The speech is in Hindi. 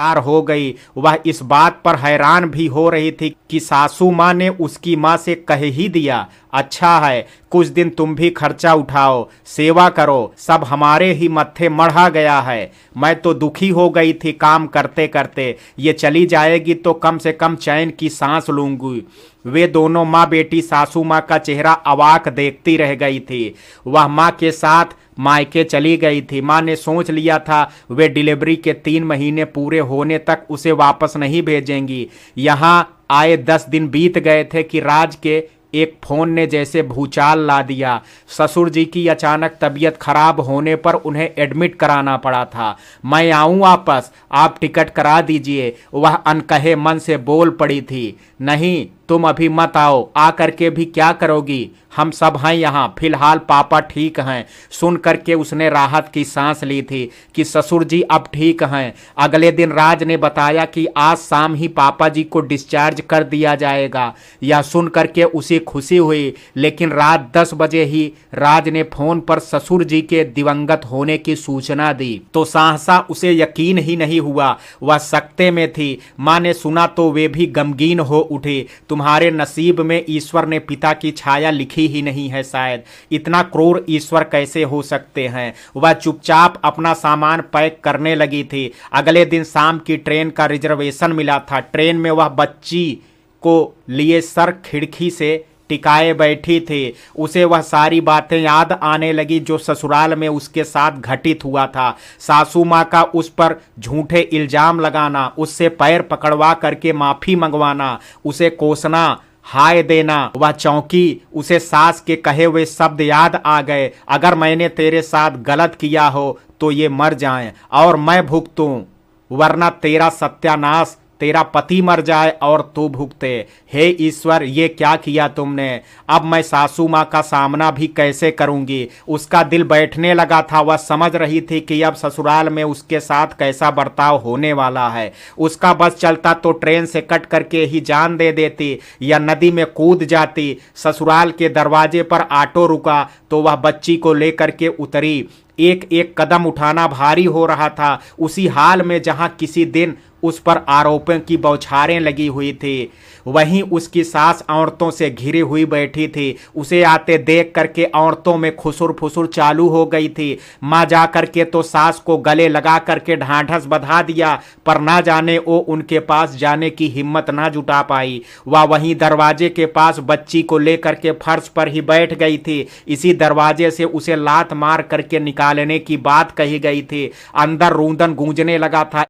तैयार हो गई। वह इस बात पर हैरान भी हो रही थी कि सासू माँ ने उसकी माँ से कह ही दिया, अच्छा है कुछ दिन तुम भी खर्चा उठाओ, सेवा करो, सब हमारे ही मत्थे मढ़ा गया है। मैं तो दुखी हो गई थी काम करते करते, ये चली जाएगी तो कम से कम चैन की सांस लूंगी। वे दोनों माँ बेटी सासू माँ का चेहरा अवाक देखती रह गई थी। वह माँ के साथ मायके चली गई थी। माँ ने सोच लिया था वे डिलीवरी के 3 महीने पूरे होने तक उसे वापस नहीं भेजेंगी। यहाँ आए 10 दिन बीत गए थे कि राज के एक फोन ने जैसे भूचाल ला दिया। ससुर जी की अचानक तबीयत खराब होने पर उन्हें एडमिट कराना पड़ा था। मैं आऊं वापस, आप टिकट करा दीजिए, वह अनकहे मन से बोल पड़ी थी। नहीं तुम अभी मत आओ, आ करके भी क्या करोगी, हम सब हैं यहाँ, फिलहाल पापा ठीक हैं। सुन करके उसने राहत की सांस ली थी कि ससुर जी अब ठीक हैं। अगले दिन राज ने बताया कि आज शाम ही पापा जी को डिस्चार्ज कर दिया जाएगा। यह सुन करके उसे खुशी हुई, लेकिन रात 10 बजे ही राज ने फोन पर ससुर जी के दिवंगत होने की सूचना दी तो सहसा उसे यकीन ही नहीं हुआ। वह सकते में थी। माँ ने सुना तो वे भी गमगीन हो उठे। तुम्हारे नसीब में ईश्वर ने पिता की छाया लिखी ही नहीं है, शायद इतना क्रूर ईश्वर कैसे हो सकते हैं। वह चुपचाप अपना सामान पैक करने लगी थी। अगले दिन शाम की ट्रेन का रिजर्वेशन मिला था। ट्रेन में वह बच्ची को लिए सर खिड़की से टिकाए बैठी थी। उसे वह सारी बातें याद आने लगी जो ससुराल में उसके साथ घटित हुआ था। सासू माँ का उस पर झूठे इल्जाम लगाना, उससे पैर पकड़वा करके माफी मंगवाना, उसे कोसना, हाय देना, वह चौंकी। उसे सास के कहे हुए शब्द याद आ गए, अगर मैंने तेरे साथ गलत किया हो तो ये मर जाएं और मैं भुगतूं, वरना तेरा सत्यानाश, तेरा पति मर जाए और तू भुगते। हे ईश्वर, ये क्या किया तुमने, अब मैं सासू माँ का सामना भी कैसे करूंगी। उसका दिल बैठने लगा था। वह समझ रही थी कि अब ससुराल में उसके साथ कैसा बर्ताव होने वाला है। उसका बस चलता तो ट्रेन से कट करके ही जान दे देती या नदी में कूद जाती। ससुराल के दरवाजे पर ऑटो रुका तो वह बच्ची को लेकर के उतरी। एक एक कदम उठाना भारी हो रहा था। उसी हाल में जहां किसी दिन उस पर आरोपों की बौछारें लगी हुई थी, वहीं उसकी सास औरतों से घिरी हुई बैठी थी। उसे आते देख करके औरतों में खुसुर फुसुर चालू हो गई थी। माँ जा करके तो सास को गले लगा करके ढांढस बंधा दिया, पर ना जाने वो उनके पास जाने की हिम्मत ना जुटा पाई। वह वहीं दरवाजे के पास बच्ची को लेकर के फर्श पर ही बैठ गई थी। इसी दरवाजे से उसे लात मार करके निकालने की बात कही गई थी। अंदर रूंदन गूंजने लगा था।